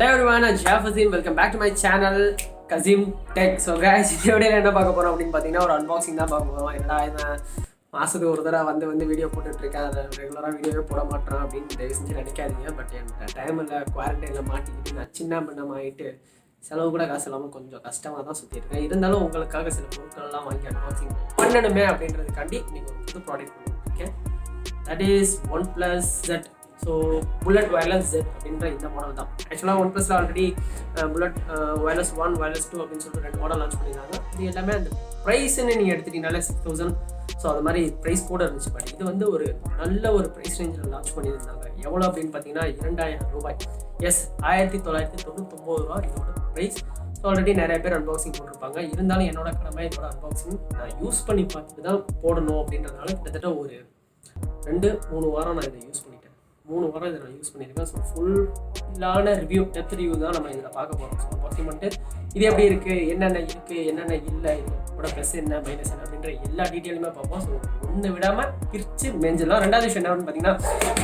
Hey everyone, I'm Jafazim. Welcome back to my channel, Kazim Tech. So guys, today என்ன பார்க்க போறோம் அப்படின்னு பார்த்தீங்கன்னா ஒரு அன்பாக்சிங் தான் பார்க்க போறோம். என்னடா நான் மாசத்துக்கு ஒரு தடவை வந்து வீடியோ போட்டுட்டு இருக்கேன், ரெகுலராக வீடியோவே போட மாட்டேன் அப்படின்னு தயவு செஞ்சு நினைக்காதீங்க. பட் எனக்கு டைம் இல்லை, குவாரண்டைனில் மாட்டிக்கிட்டு நான் சின்ன பின்னமாயிட்டு செலவு கூட காசு இல்லாமல் கொஞ்சம் கஷ்டமாக தான் சுற்றிருக்கேன். இருந்தாலும் உங்களுக்காக சில பொருட்கள்லாம் வாங்கி அன்பாக்சிங் பண்ணணுமே அப்படின்றதுக்காண்டி நீங்கள் ஒரு புது ப்ராடக்ட் பண்ணிருக்கேன். That is OnePlus Z. So bullet wireless Z அப்படின்ற இந்த மாடல் தான். ஆக்சுவலாக OnePlusல ஆல்ரெடி புல்லட் வயர்லெஸ் 1, வயர்லெஸ் 2 அப்படின்னு சொல்லிட்டு 2 மாடல் லான்ச் பண்ணியிருந்தாங்க. இது எல்லாமே அந்த ப்ரைஸ்ன்னு நீங்கள் எடுத்துட்டீங்கனாலே 6000. ஸோ அது மாதிரி ப்ரைஸ் கூட இருந்துச்சு. பட் இது வந்து ஒரு நல்ல ஒரு ப்ரைஸ் ரேஞ்சில் லான்ச் பண்ணியிருந்தாங்க. எவ்வளோ அப்படின்னு பார்த்தீங்கன்னா 2000 ரூபாய். எஸ், 1999 ரூபா இதோட ப்ரைஸ். ஸோ ஆல்ரெடி நிறைய பேர் அன்பாக்சிங் போட்டிருப்பாங்க. இருந்தாலும் என்னோட கடமை இதோட அன்பாக்சிங் நான் யூஸ் பண்ணி பார்த்துட்டு தான் போடணும் அப்படின்றதுனால கிட்டத்தட்ட ஒரு 2-3 வாரம் நான் இதை யூஸ் பண்ணிட்டேன். 3 வாரம் இதை நான் யூஸ் பண்ணியிருக்கேன். ஸோ ஃபுல்லான ரிவ்யூ, டெப்த் ரிவ்யூ தான் நம்ம இதில் பார்க்க போகிறோம். ஸோ பார்த்தி மட்டும் இது எப்படி இருக்குது, என்னென்ன இருக்குது, என்னென்ன இல்லை, இதோட ப்ளஸ் என்ன மைனஸ் என்ன அப்படின்ற எல்லா டீட்டெயிலுமே பார்ப்போம். ஸோ ஒன்று விடாமல் பிரித்து மேஞ்சலாம். ரெண்டாவது விஷயம் என்ன பார்த்தீங்கன்னா,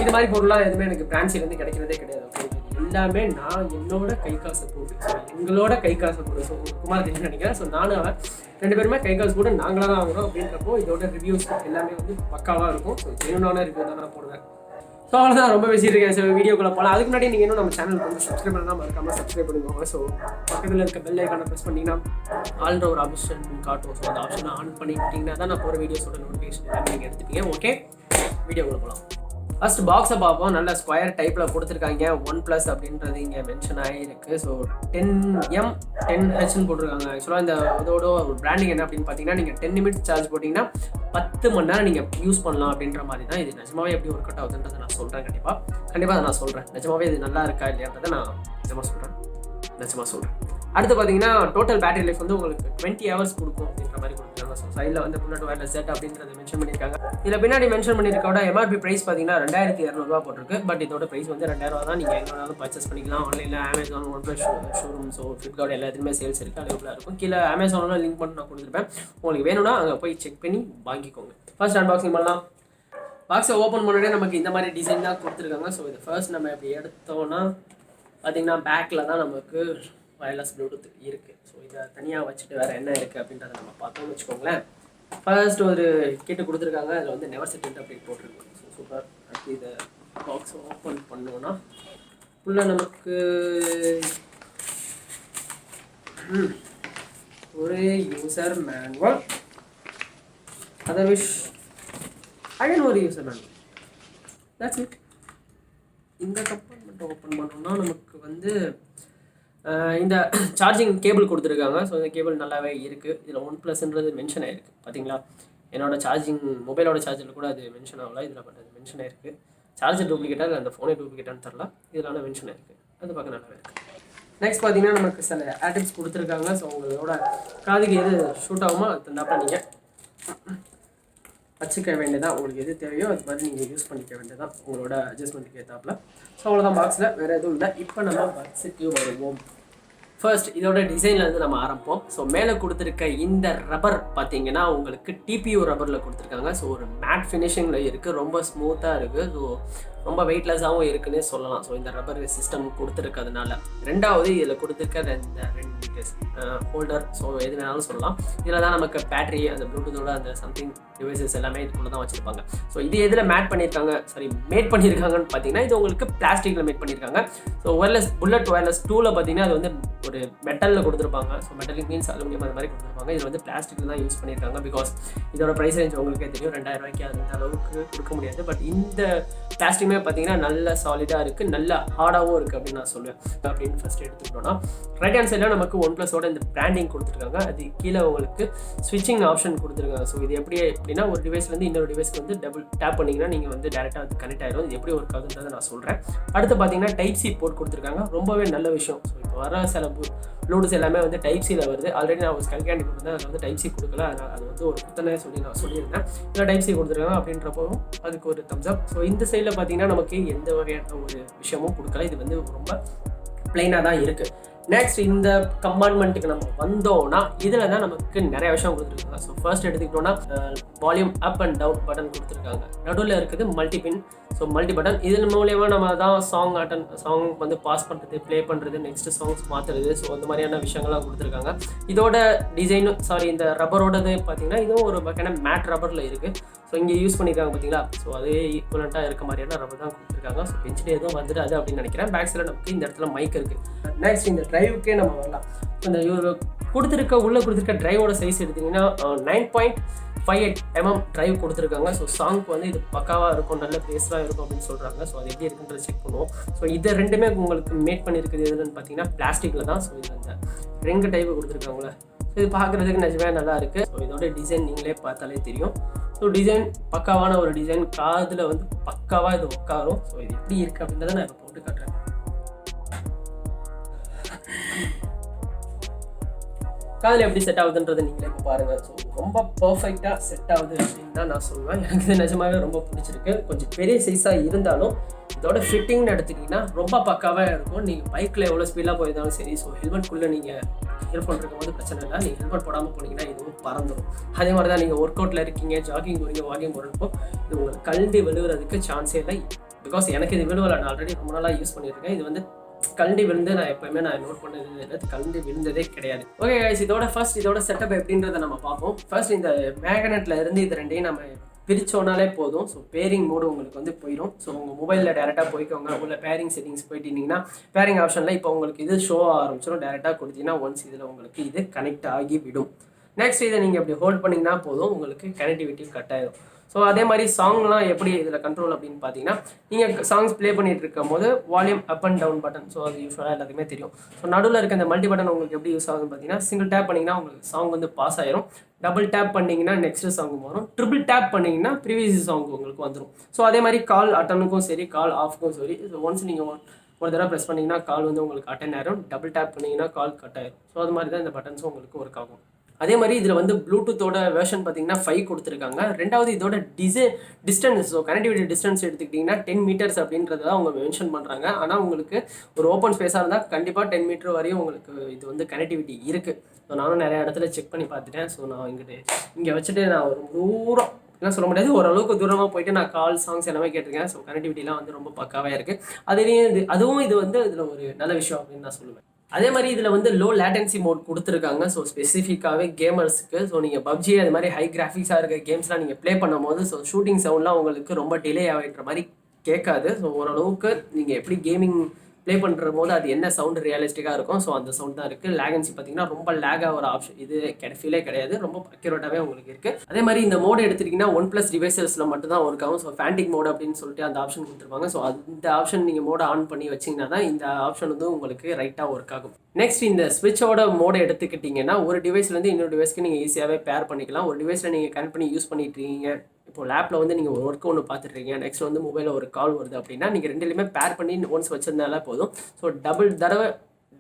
இது மாதிரி பொருளாக எதுவுமே எனக்கு பிரான்ச்சிலேருந்து கிடைக்கிறதே கிடையாது. ஓகே, எல்லாமே நான் என்னோட கை காசை போட்டு, ஸோ எங்களோட கை காசை போட்டு, ஸோ குமார் தெரியும் நினைக்கிறேன். ஸோ நானும் அவன் 2 பேருமே கை காசு போட்டு நாங்களாக தான் வாங்குறோம். அப்படின்றப்போ இதோட ரிவ்யூஸ் எல்லாமே வந்து பக்காவாக இருக்கும். ஸோ ஜெனுவான ரிவ்யூ தான் நான் போடுவேன். ஸோ அவ்வளோதான், ரொம்ப பேசிட்டு இருக்கேன். ஸோ வீடியோக்குள்ளே போகலாம். அதுக்கு முன்னாடி நீங்கள் இன்னும் நம்ம சேனலுக்கு வந்து சப்ஸ்கிரைப் பண்ணலாம், மறக்காமல் சப்ஸ்கிரைப் பண்ணிக்கோங்க. ஸோ பக்கத்தில் இருக்க பெல் ஐக்கானை ப்ரெஸ் பண்ணிங்கன்னா ஆல்ரெடி ஒரு ஆப்ஷன் காட்டும். ஸோ அந்த ஆப்ஷனை ஆன் பண்ணிக்கிட்டிங்கன்னா தான் நான் போகிற வீடியோஸோட நோட்டிஃபிகேஷன் எல்லாமே நீங்கள் எடுத்துப்பீங்க. ஓகே, வீடியோக்குள்ளே போகலாம். ஃபர்ஸ்ட் பாக்ஸை பார்ப்போம். நல்ல ஸ்கொயர் டைப்பில் கொடுத்துருக்காங்க. OnePlus அப்படின்றது இங்கே மென்ஷன் ஆகிருக்கு. ஸோ 10M 10Hன்னு போட்டிருக்காங்க. ஆக்சுவலாக இந்த இதோட ஒரு பிராண்டிங் என்ன அப்படின்னு பார்த்தீங்கன்னா, நீங்கள் 10 நிமிட்ஸ் சார்ஜ் போட்டிங்கன்னா 10 மணி நேரம் நீங்கள் யூஸ் பண்ணலாம் அப்படின்ற மாதிரி தான். இது நிஜமாவே எப்படி ஒர்க் அவுட் ஆகுதுன்றதை நான் சொல்கிறேன். கண்டிப்பாக அதை நான் சொல்கிறேன். நிஜமாவே இது நல்லா இருக்கா இல்லையான்றதை நான் நிஜமாக சொல்கிறேன். அடுத்து பார்த்தீங்கன்னா டோட்டல் பேட்டரி லைஃப் வந்து உங்களுக்கு 20 hours கொடுக்கும் அப்படின்ற மாதிரி கொடுத்துருக்காங்க. ஸோ சைடில் வந்து புல்லட் வயர்லெஸ் Z அப்படின்றத மென்ஷன் பண்ணியிருக்காங்க. இதில் பின்னாடி மென்ஷன் பண்ணியிருக்கோட MRP ப்ரைஸ் பார்த்தீங்கன்னா 2200 ரூபா போட்டிருக்கு. பட் இதோட ப்ரைஸ் வந்து 2000 ரூபா தான். நீங்கள் எங்கே வேணாலும் பர்ச்சேஸ் பண்ணிக்கலாம். ஆன்லைனில் Amazon, OnePlus showroom, so Flipkart எல்லாத்துலேயுமே சேல்ஸ் இருக்குது, அவைலபிளாக இருக்கும். கீழே Amazonல லிங்க் பண்ணி நான் கொடுத்துருப்பேன். உங்களுக்கு வேணும்னா அங்கே போய் செக் பண்ணி வாங்கிக்கோங்க. ஃபர்ஸ்ட் அன்பாக்சிங் பண்ணலாம். பாக்ஸை ஓப்பன் பண்ணோடனே நமக்கு இந்த மாதிரி டிசைன் தான் கொடுத்துருக்காங்க. ஸோ இது ஃபர்ஸ்ட் நம்ம இப்படி எடுத்தோன்னா பார்த்தீங்கன்னா பேக்கில் தான் நமக்கு வயர்லெஸ் ப்ளூடூத் இருக்குது. ஸோ இதை தனியாக வச்சுட்டு வேறு என்ன இருக்குது அப்படின்றத நம்ம பார்த்தோம்னு வச்சுக்கோங்களேன். ஃபர்ஸ்ட் ஒரு கிட்டு கொடுத்துருக்காங்க. அதில் வந்து நெவர் செட் அப்படின்னு போட்டிருக்கு. So super. அடுத்து இதை பாக்ஸ் ஓப்பன் பண்ணோன்னா உள்ள நமக்கு ஒரு user manual, other wish again ஒரு யூசர் மேனுவல். That's it. இந்த கம்பார்ட்மெண்ட் ஓப்பன் பண்ணோம்னா நமக்கு வந்து இந்த சார்ஜிங் கேபிள் கொடுத்துருக்காங்க. ஸோ இந்த கேபிள் நல்லாவே இருக்குது. இதில் OnePlusன்றது மென்ஷன் ஆகிருக்கு. பார்த்தீங்களா, என்னோட சார்ஜிங் மொபைலோட சார்ஜரில் கூட அது மென்ஷன் ஆகல. இதில் பட் அது மென்ஷன் ஆகிருக்கு. சார்ஜர் டூப்ளிகேட்டாக இல்லை அந்த ஃபோனே டூப்ளிகேட்டான்னு தெரில. இதெல்லாம் மென்ஷன் ஆகிருக்கு. அது பார்க்க நல்லாவே இருக்குது. நெக்ஸ்ட் பார்த்தீங்கன்னா நமக்கு சில ஆட்டிப்ஸ் கொடுத்துருக்காங்க. ஸோ உங்களோட காதுக்கு எது ஷூட் ஆகுமோ அது தந்தாப்பா நீங்கள் வச்சுக்க வேண்டியதான். உங்களுக்கு எது தேவையோ அது மாதிரி நீங்கள் யூஸ் பண்ணிக்க வேண்டியதான் உங்களோட அட்ஜஸ்ட்மெண்ட்டுக்கு ஏற்றாப்புல. ஸோ அவ்வளோதான், பாக்ஸில் வேறு எதுவும் இல்லை. இப்போ நம்ம பாக்ஸுக்கு வருவோம். ஃபர்ஸ்ட் இதோட டிசைன்லேருந்து நம்ம ஆரம்பிப்போம். ஸோ மேலே கொடுத்துருக்க இந்த ரப்பர் பார்த்தீங்கன்னா உங்களுக்கு TPU ரப்பரில் கொடுத்துருக்காங்க. ஸோ ஒரு மேட் ஃபினிஷிங்கில் இருக்குது, ரொம்ப ஸ்மூத்தாக இருக்குது. ஸோ ரொம்ப வெயிட்லெஸ்ஸாகவும் இருக்குன்னே சொல்லலாம். ஸோ இந்த ரப்பர் சிஸ்டம் கொடுத்துருக்கிறதுனால. ரெண்டாவது இதில் கொடுத்துருக்க இந்த 2 ஹோல்டர். ஸோ எது வேணாலும் சொல்லலாம். இதில் தான் நமக்கு பேட்டரி, அந்த ப்ளூடூத்தோட அந்த சம்திங் டிவைசஸ் எல்லாமே இதுக்குள்ளே தான் வச்சுருப்பாங்க. ஸோ இது எதில் மேட் பண்ணியிருக்காங்கன்னு பார்த்தீங்கன்னா, இது உங்களுக்கு பிளாஸ்டிக்கில் மேட் பண்ணியிருக்காங்க. ஸோ புல்லட் வயர்லெஸ் 2ல் பார்த்தீங்கன்னா அது வந்து ஒரு மெட்டலில் கொடுத்துருப்பாங்க. ஸோ மெட்டலிக் மீன்ஸ் அலுமினியம் அது மாதிரி கொடுத்துருப்பாங்க. இது வந்து பிளாஸ்டிக்கில் தான் யூஸ் பண்ணியிருக்காங்க. பிகாஸ் இதோட ப்ரைஸ் ரேஞ்ச் உங்களுக்கே தெரியும், 2000 ரூபாய்க்கு அந்த அளவுக்கு கொடுக்க முடியாது. பட் இந்த பிளாஸ்டிக்குமே பார்த்தீங்கன்னா நல்ல சாலிடாக இருக்குது, நல்ல ஹார்டாகவும் இருக்குது அப்படின்னு நான் சொல்லுவேன். அப்படின்னு ஃபஸ்ட் எடுத்துக்கிட்டோன்னா ரைட் ஹேண்ட் சைடில் நமக்கு OnePlusோட இந்த பிராண்டிங் கொடுத்துருக்காங்க. அது கீழே உங்களுக்கு ஸ்விட்சிங் ஆப்ஷன் கொடுத்துருக்காங்க. ஸோ இது எப்படின்னா ஒரு டிவைஸ்லேருந்து இன்னொரு டிவைஸ்க்கு வந்து டபுள் டேப் பண்ணிங்கன்னா நீங்கள் வந்து டேரெக்டாக அது கனெக்ட் ஆகிடும். இது எப்படி ஒர்க் ஆகுதுன்றதை நான் சொல்கிறேன். அடுத்து பார்த்தீங்கன்னா Type-C போர்ட் கொடுத்துருக்காங்க. ரொம்பவே நல்ல விஷயம். ஸோ இப்போ வர சில ப்ளூடூத் எல்லாமே வந்து Type-Cல வருது. ஆல்ரெடி நான் ஒரு ஸ்கல்கேண்டி கொடுத்தேன், அதில் வந்து Type-C கொடுக்கல. அதனால் அது வந்து ஒரு புத்தனை நான் சொல்லியிருந்தேன். இதில் Type-C கொடுத்துருக்காங்க. அப்படின்றப்போ அதுக்கு ஒரு தம்ஸ் அப். ஸோ இந்த சைடில் பார்த்தீங்கன்னா நமக்கு எந்த வகையான ஒரு விஷயமும் கொடுக்கல. இது வந்து ரொம்ப பிளைனாக தான் இருக்குது. நெக்ஸ்ட் இந்த கம்பார்ட்மெண்ட்டுக்கு நம்ம வந்தோம்னா இதில் தான் நமக்கு நிறைய விஷயம் கொடுத்துருக்காங்க. ஸோ ஃபர்ஸ்ட் எடுத்துக்கிட்டோம்னா volume up and down button கொடுத்துருக்காங்க. நடுவில் இருக்குது மல்டிபின். ஸோ மல்டி பட்டன் இதன் மூலயமா நம்ம தான் சாங் வந்து பாஸ் பண்ணுறது, ப்ளே பண்ணுறது, நெக்ஸ்ட் சாங்ஸ் மாற்றுறது, ஸோ அந்த மாதிரியான விஷயங்கள்லாம் கொடுத்துருக்காங்க. இதோட டிசைனும் இந்த ரப்பரோடது பார்த்தீங்கன்னா இதுவும் ஒரு வகையான மேட் ரப்பரில் இருக்குது. ஸோ இங்கே யூஸ் பண்ணியிருக்காங்க பார்த்தீங்களா. ஸோ அதே ஈக்குவலண்ட்டாக இருக்க மாதிரியான ரப்பர் தான் கொடுத்துருக்காங்க. ஸோ பெஞ்சில் எதுவும் வந்துடாது அப்படின்னு நினைக்கிறேன். பேக் சைடில் நமக்கு இந்த இடத்துல மைக் இருக்குது. நெக்ஸ்ட் இந்த டிரைவுக்கே நம்ம வரலாம். இந்த உள்ளே கொடுத்துருக்க டிரைவோட சைஸ் எடுத்திங்கன்னா 9.58 mm டிரைவ் கொடுத்துருக்காங்க. ஸோ சாங்க்கு வந்து இது பக்காவாக இருக்கும், நல்ல பேஸாக இருக்கும் அப்படின்னு சொல்கிறாங்க. ஸோ அது எப்படி இருக்குன்றத செக் பண்ணுவோம். ஸோ இதை ரெண்டுமே உங்களுக்கு மேட் பண்ணியிருக்குது எதுன்னு பார்த்தீங்கன்னா பிளாஸ்டிக்கில் தான். ஸோ இது அந்த ரெங்கு டைப்பு கொடுத்துருக்காங்களே, ஸோ இது பார்க்குறதுக்கு நிஜமே நல்லா இருக்குது. ஸோ இதோட டிசைன் நீங்களே பார்த்தாலே தெரியும். ஸோ டிசைன் பக்காவான ஒரு டிசைன், காதில் வந்து பக்காவாக இது உட்காரும். ஸோ இது எப்படி இருக்குது அப்படின்றத நான் இப்போ போட்டு காட்டுறேன். காதில் எப்படி செட் ஆகுதுன்றதை நீங்களே இப்போ பாருங்கள். ஸோ ரொம்ப பர்ஃபெக்டாக செட் ஆகுது அப்படின்னு தான் நான் சொல்லுவேன். எனக்கு இது நிஜமாகவே ரொம்ப பிடிச்சிருக்கு. கொஞ்சம் பெரிய சைஸாக இருந்தாலும் இதோட ஃபிட்டிங்னு எடுத்துக்கிட்டிங்கன்னா ரொம்ப பக்காவாக இருக்கும். நீங்கள் பைக்கில் எவ்வளோ ஸ்பீடாக போயிருந்தாலும் சரி, ஸோ ஹெல்மெட்குள்ளே நீங்கள் இயர்ஃபோன் இருக்கும்போது பிரச்சனை இல்லை. நீங்கள் ஹெல்மெட் போடாமல் போனீங்கன்னா இதுவும் பறந்துடும். அதே மாதிரி தான் நீங்கள் ஒர்க் அவுட்டில் இருக்கீங்க, ஜாகிங் போகிறீங்க, வாக்கிங் போகிறப்போ இது உங்களுக்கு கழண்டி விழுகிறதுக்கு சான்ஸே இல்லை. பிகாஸ் எனக்கு இது விழுவலை, நான் ஆல்ரெடி ரொம்ப நாளாக யூஸ் பண்ணியிருக்கேன். இது வந்து கழண்டி விழுந்து நான் எப்போயுமே நோட் பண்ணது கழண்டி விழுந்ததே கிடையாது. ஓகே கைஸ், இதோட செட்டப் எப்படின்றத நம்ம பார்ப்போம். ஃபர்ஸ்ட் இந்த மேக்னெட்டில் இருந்து இது ரெண்டையும் நம்ம பிரிச்சோனாலே போதும். ஸோ பேரிங் மோடு உங்களுக்கு வந்து போயிடும். ஸோ உங்கள் மொபைலில் டேரெக்டாக போய்க்கோங்க. உள்ள பேரிங் செட்டிங்ஸ் போயிட்டீங்கன்னா பேரிங் ஆப்ஷனில் இப்போ உங்களுக்கு இது ஷோ ஆரம்பிச்சிடும். டேரெக்டாக கொடுத்தீங்கன்னா ஒன்ஸ் இதில் உங்களுக்கு இது கனெக்ட் ஆகி விடும். நெக்ஸ்ட் இதை நீங்கள் இப்படி ஹோல்ட் பண்ணிங்கன்னா போதும், உங்களுக்கு கனெக்டிவிட்டி கட் ஆகிடும். ஸோ அதே மாதிரி சாங்லாம் எப்படி இதில் கண்ட்ரோல் அப்படின்னு பார்த்தீங்கன்னா, நீங்கள் சாங்ஸ் ப்ளே பண்ணிட்டு இருக்கும் போது volume up and down button, so அது யூஸ்வலாக எல்லாத்துக்குமே தெரியும். ஸோ நடுவில் இருக்க இந்த மல்டி பட்டன் உங்களுக்கு எப்படி யூஸ் ஆகுதுன்னு பார்த்தீங்கன்னா, சிங்கிள் டேப் பண்ணிங்கன்னா உங்களுக்கு சாங் வந்து பாஸ் ஆயிரும். டபுள் டேப் பண்ணிங்கன்னா நெக்ஸ்ட் சாங் வரும். ட்ரிபிள் டேப் பண்ணிங்கன்னா ப்ரீவியஸ் சாங் உங்களுக்கு வந்துடும். ஸோ அதே மாதிரி கால் அட்டனுக்கும் சரி, கால் ஆஃப்க்கும் சரி, ஸோ ஒன்ஸ் நீங்கள் ஒரு தடவை ப்ரெஸ் பண்ணிங்கன்னா கால் வந்து உங்களுக்கு அட்டன் ஆயிரும். டபுள் டேப் பண்ணிங்கன்னா கால் கட் ஆயிரும். ஸோ அது மாதிரி தான் இந்த பட்டன்ஸும் உங்களுக்கு ஒர்க் ஆகும். அதே மாதிரி இதில் வந்து ப்ளூடூத்தோட வெர்ஷன் பார்த்தீங்கன்னா 5 கொடுத்துருக்காங்க. ரெண்டாவது இதோட டிஸ்டன்ஸ், ஸோ கனெக்டிவிட்டி டிஸ்டன்ஸ் எடுத்துக்கிட்டிங்கன்னா 10 மீட்டர்ஸ் அப்படின்றத அவங்க மென்ஷன் பண்ணுறாங்க. ஆனால் உங்களுக்கு ஒரு ஓப்பன் ஸ்பேஸாக இருந்தால் கண்டிப்பாக 10 மீட்டர் வரையும் உங்களுக்கு இது வந்து கனெக்டிவிட்டி இருக்குது. ஸோ நானும் நிறைய இடத்துல செக் பண்ணி பார்த்துட்டேன். ஸோ நான் இங்கே வச்சுட்டு நான் ஒரு தூரம் என்ன சொல்ல முடியாது, ஓரளவுக்கு தூரமாக போயிட்டு நான் கால் சாங்ஸ் எல்லாமே கேட்டிருக்கேன். ஸோ கனெக்டிவிட்டிலாம் வந்து ரொம்ப பக்காவாக இருக்குது. அதுவும் இது வந்து இதில் ஒரு நல்ல விஷயம் அப்படின்னு நான் சொல்லுவேன். அதே மாதிரி இதில் வந்து லோ லேட்டன்சி மோட் கொடுத்துருக்காங்க. ஸோ ஸ்பெசிஃபிக்காகவே கேமர்ஸுக்கு. ஸோ நீங்கள் பப்ஜி அது மாதிரி ஹை கிராஃபிக்ஸாக இருக்க கேம்ஸ்லாம் நீங்கள் ப்ளே பண்ணும் போது ஸோ ஷூட்டிங் சவுண்ட்லாம் உங்களுக்கு ரொம்ப டிலே ஆகின்ற மாதிரி கேட்காது. ஸோ ஓரளவுக்கு நீங்கள் எப்படி கேமிங் ப்ளே பண்ணுற போது அது என்ன சவுண்டு ரியலிஸ்டிக்காக இருக்கும், ஸோ அந்த சவுண்ட் தான் இருக்குது. லேகன்சி பார்த்தீங்கன்னா ரொம்ப லேகாக ஒரு ஆப்ஷன் இது ஃபீலே கிடையாது, ரொம்ப அக்யூரேட்டாகவே உங்களுக்கு இருக்குது. அதே மாதிரி இந்த மோடு எடுத்துட்டிங்கன்னா OnePlus டிவைசஸில் மட்டும் தான் ஒர்க் ஆகும். ஸோ ஃபேண்டிக் மோடு அப்படின்னு சொல்லிட்டு அந்த ஆப்ஷன் கொடுத்துருப்பாங்க. ஸோ அந்த ஆப்ஷன் நீங்கள் மோடை ஆன் பண்ணி வச்சிங்கன்னா தான் இந்த ஆப்ஷன் வந்து உங்களுக்கு ரைட்டாக ஒர்க் ஆகும். நெக்ஸ்ட் இந்த ஸ்விட்சோட மோடை எடுத்துக்கிட்டிங்கன்னா ஒரு டிவைஸ்லேருந்து இன்னொரு டிவைஸ்க்கு நீங்கள் ஈஸியாகவே பேர் பண்ணிக்கலாம். ஒரு டிவைஸில் நீங்கள் கனெக்ட் பண்ணி யூஸ் பண்ணிட்டு இருக்கீங்க, இப்போ லேப்பில் வந்து நீங்கள் ஒரு ஒர்க் ஒன்று பார்த்துட்ருக்கீங்க, நெக்ஸ்ட் வந்து மொபைலில் ஒரு கால் வருது அப்படின்னா நீங்கள் ரெண்டுலேயுமே பேர் பண்ணி ஒன்ஸ் வச்சிருந்தாலே போதும். ஸோ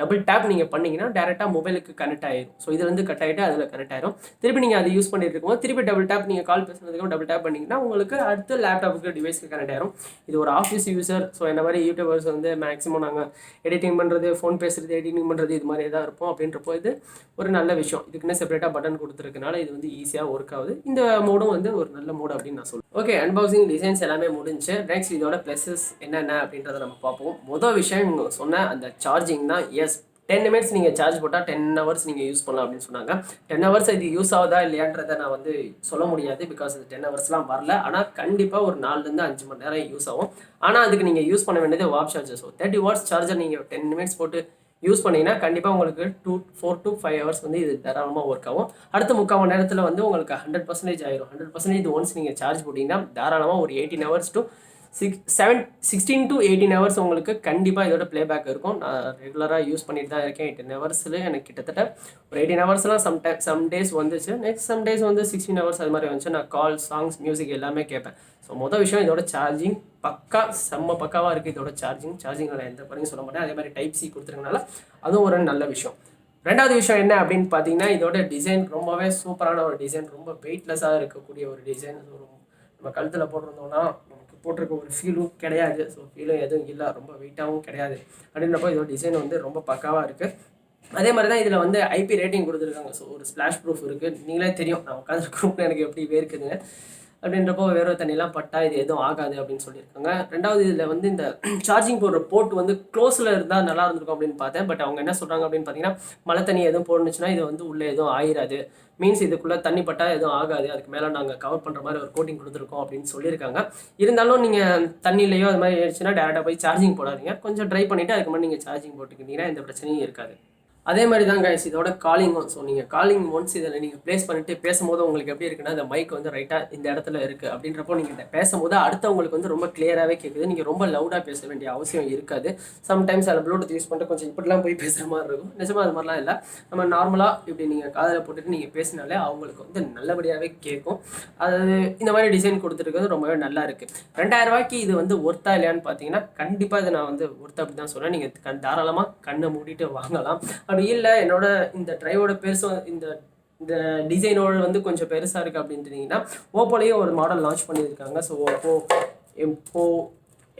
டபுள் டேப் நீங்கள் பண்ணிங்கன்னா டேரெக்டாக மொபைலுக்கு கனெக்ட் ஆயிடும். ஸோ இது வந்து கட் ஆகிட்டு அதில் கனெக்ட் ஆயிரும். திருப்பி நீங்கள் அதை யூஸ் பண்ணிட்டு இருக்கும்போது திருப்பி டபுள் டேப் நீங்கள் கால் பேசுனதுக்கு டபுள் டேப் பண்ணிங்கன்னா உங்களுக்கு அடுத்த லேப்டாப்புக்கு டிவைஸ்க்கு கனெக்ட் ஆயிரும். இது ஒரு ஆஃபீஸ் யூஸர், ஸோ என்ன மாதிரி யூடியூபர்ஸ் வந்து மேக்ஸிமம் நாங்கள் எடிட்டிங் பண்ணுறது, ஃபோன் பேசுகிறது, எடிட்டிங் பண்ணுறது இது மாதிரி தான் இருப்போம். அப்படின்றப்போ இது ஒரு நல்ல விஷயம். இதுக்குன்னு செப்பரேட்டாக பட்டன் கொடுத்துருக்கனால இது வந்து ஈஸியாக ஒர்க் ஆகுது. இந்த மோடும் வந்து ஒரு நல்ல மோடு அப்படின்னு நான் சொல்லுவேன். ஓகே, அன்பாக்சிங் டிசைன்ஸ் எல்லாமே முடிஞ்சு. நெக்ஸ்ட் இதோட ப்ளஸஸ் என்னென்ன அப்படின்றத நம்ம பார்ப்போம். மொதல் விஷயம் சொன்ன அந்த சார்ஜிங் தான். எஸ், 10 நிமிட்ஸ் நீங்கள் சார்ஜ் போட்டால் 10 ஹவர்ஸ் நீங்கள் யூஸ் பண்ணலாம் அப்படின்னு சொன்னாங்க. 10 ஹவர்ஸ் இது யூஸ் ஆகுதா இல்லையான்றதை நான் வந்து சொல்ல முடியாது, பிகாஸ் அது 10 ஹவர்ஸ்லாம் வரல. ஆனால் கண்டிப்பாக ஒரு 4லேருந்து 5 மணி நேரம் யூஸ் ஆகும். ஆனால் அதுக்கு நீங்கள் யூஸ் பண்ண வேண்டியது வாப் சார்ஜர். ஸோ 30 வாட்ஸ் சார்ஜர் நீங்கள் 10 நிமிட்ஸ் போட்டு யூஸ் பண்ணிங்கன்னா கண்டிப்பாக உங்களுக்கு 4 to 5 ஹவர்ஸ் வந்து இது தாராளமாக ஒர்க் ஆகும். அடுத்த 3/4 மணி நேரத்தில் வந்து உங்களுக்கு 100% ஆயிரும். 100% ஒன்ஸ் நீங்கள் சார்ஜ் போட்டிங்கன்னா தாராளமாக ஒரு 18 ஹவர்ஸ் to 16 to 18 ஹவர்ஸ் உங்களுக்கு கண்டிப்பாக இதோட ப்ளேபேக் இருக்கும். நான் ரெகுலராக யூஸ் பண்ணிட்டு தான் இருக்கேன். 18 ஹவர்ஸில் எனக்கு கிட்டத்தட்ட ஒரு 18 ஹவர்ஸ்லாம் சம் டேஸ் வந்துச்சு. நெக்ஸ்ட் சம் டேஸ் வந்து 16 ஹவர்ஸ் அது மாதிரி வந்துச்சு. நான் கால், சாங்ஸ், மியூசிக் எல்லாமே கேட்பேன். ஸோ மொதல் விஷயம் இதோட சார்ஜிங் செம்ம பக்காவாக இருக்குது. இதோட சார்ஜிங் நான் எந்த குறையும் சொல்ல மாட்டேன். அதே மாதிரி டைப் சி கொடுத்துருக்கனால அதுவும் ஒரு நல்ல விஷயம். ரெண்டாவது விஷயம் என்ன அப்படின்னு பார்த்தீங்கன்னா, இதோட டிசைன் ரொம்பவே சூப்பரான ஒரு டிசைன், ரொம்ப வெயிட்லெஸ்ஸாக இருக்கக்கூடிய ஒரு டிசைன். நம்ம கழுத்தில் போட்டிருந்தோம்னா போட்டிருக்க ஒரு ஃபீலும் கிடையாது. ஸோ ஃபீலும் எதுவும் இல்லை, ரொம்ப வெயிட்டாகவும் கிடையாது. அப்படின்றப்போ இதோட டிசைன் வந்து ரொம்ப பக்காவாக இருக்குது. அதே மாதிரி தான் இதில் வந்து ஐபி ரேட்டிங் கொடுத்துருக்காங்க. ஸோ ஒரு ஸ்ப்ளாஷ் ப்ரூஃப் இருக்குது. நீங்களே தெரியும் நான் உட்காந்துருக்க ரூமில் எனக்கு எப்படி வேர்க்குதுங்க. அப்படின்றப்போ வேறு தண்ணிலாம் பட்டா இது எதுவும் ஆகாது அப்படின்னு சொல்லியிருக்காங்க. ரெண்டாவது இதில் வந்து இந்த சார்ஜிங் போடுற போர்ட் வந்து க்ளோஸில் இருந்தால் நல்லா இருந்திருக்கும் அப்படின்னு பார்த்தேன். பட் அவங்க என்ன சொல்கிறாங்க அப்படின்னு பார்த்தீங்கன்னா, மழை தண்ணி எதுவும் போடணுச்சுன்னா இது வந்து உள்ளே எதுவும் ஆயிராது, மீன்ஸ் இதுக்குள்ளே தண்ணி பட்டா எதுவும் ஆகாது, அதுக்கு மேலே நாங்கள் கவர் பண்ணுற மாதிரி ஒரு கோட்டிங் கொடுத்துருக்கோம் அப்படின்னு சொல்லியிருக்காங்க. இருந்தாலும் நீங்கள் தண்ணியிலையோ அது மாதிரி ஆயிடுச்சுன்னா டேரெக்டாக போய் சார்ஜிங் போடாதீங்க. கொஞ்சம் ட்ரை பண்ணிவிட்டு அதுக்கு மாதிரி நீங்கள் சார்ஜிங் போட்டுக்கிட்டீங்கன்னா எந்த பிரச்சனையும் இருக்காது. அதே மாதிரி தான் கைஸ் இதோட காலிங்கும். ஸோ நீங்கள் காலிங் ஒன்ஸ் இதில் நீங்கள் ப்ளேஸ் பண்ணிட்டு பேசும்போது உங்களுக்கு எப்படி இருக்குன்னா, அந்த மைக் வந்து ரைட்டாக இந்த இடத்துல இருக்குது அப்படின்றப்போ நீங்கள் பேசும்போது அடுத்தவங்களுக்கு வந்து ரொம்ப கிளியராகவே கேட்குது. நீங்கள் ரொம்ப லவுடாக பேச வேண்டிய அவசியம் இருக்காது. சம்டைம்ஸ் அதில் ப்ளூடூத் யூஸ் பண்ணிட்டு கொஞ்சம் இப்படிலாம் போய் பேசுகிற மாதிரி இருக்கும். நிஜமாக அது மாதிரிலாம் இல்லை. நம்ம நார்மலாக இப்படி நீங்கள் காதில் போட்டுட்டு நீங்கள் பேசினாலே அவங்களுக்கு வந்து நல்லபடியாகவே கேட்கும். அது இந்த மாதிரி டிசைன் கொடுத்துருக்கிறது ரொம்பவே நல்லா இருக்குது. 2000 ரூபாய்க்கு இது வந்து ஒர்த்தா இல்லையான்னு பார்த்தீங்கன்னா, கண்டிப்பாக இதை நான் வந்து ஒர்த்தா அப்படி தான் சொல்கிறேன். நீங்கள் தாராளமாக கண்ணை மூடிட்டு வாங்கலாம். அப்படி இல்லை என்னோட இந்த ட்ரைவோட பெருசும் இந்த டிசைனோட வந்து கொஞ்சம் பெருசாக இருக்குது அப்படின்றீங்கன்னா, ஓப்போலேயே ஒரு மாடல் லான்ச் பண்ணியிருக்காங்க. ஸோ ஓப்போ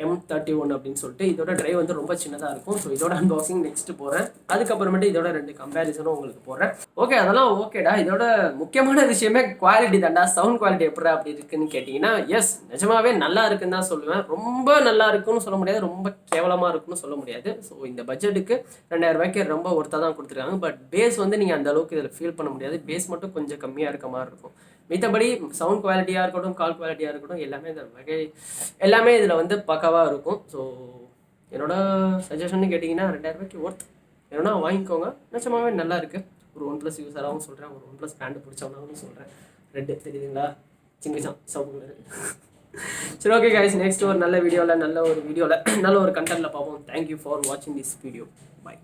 M31 அப்படின்னு சொல்லிட்டு இதோட ட்ரைவ் வந்து ரொம்ப சின்னதாக இருக்கும். ஸோ இதோட அன்பாக்சிங் நெக்ஸ்ட் போகிறேன். அதுக்கப்புறமேட்டு இதோட 2 கம்பேரிசனும் உங்களுக்கு போடுறேன். ஓகே, அதெல்லாம் ஓகேடா. இதோட முக்கியமான விஷயமே குவாலிட்டி தான்டா. சவுண்ட் குவாலிட்டி எப்படி அப்படி இருக்குன்னு கேட்டிங்கன்னா, எஸ் நிஜமாவே நல்லா இருக்குன்னு தான் சொல்லுவேன். ரொம்ப நல்லா இருக்குன்னு சொல்ல முடியாது, ரொம்ப கேவலமாக இருக்குன்னு சொல்ல முடியாது. ஸோ இந்த பட்ஜெட்டுக்கு 2000 ரூபாய்க்கு ரொம்ப ஒர்த்தாக தான் கொடுத்துருக்காங்க. பட் பேஸ் வந்து நீங்கள் அந்த அளவுக்கு இதில் ஃபீல் பண்ண முடியாது. பேஸ் மட்டும் கொஞ்சம் கம்மியாக இருக்க மாதிரி இருக்கும். மித்தபடி சவுண்ட் குவாலிட்டியாக இருக்கட்டும், கால் குவாலிட்டியாக இருக்கட்டும், எல்லாமே இதில் வந்து பக்காவாக இருக்கும். ஸோ என்னோட சஜஷன் கேட்டிங்கன்னா 2000 ரூபாய்க்கு ஒர்த் என்னன்னா வாங்கிக்கோங்க. நிச்சயமாகவே நல்லா இருக்குது. ஒரு OnePlus யூஸராகவும் சொல்கிறேன், ஒரு OnePlus பேண்டு பிடிச்சவனாகவும் சொல்கிறேன். ரெட்டு தெரியுதுங்களா, சிங்கிச்சான் சவுண்ட் கலர். சரி, ஓகே கைஸ், நெக்ஸ்ட் ஒரு நல்ல ஒரு வீடியோவில் நல்ல ஒரு கண்டென்ட்டில் பார்ப்போம். தேங்க்யூ ஃபார் வாட்சிங் திஸ் வீடியோ. பை.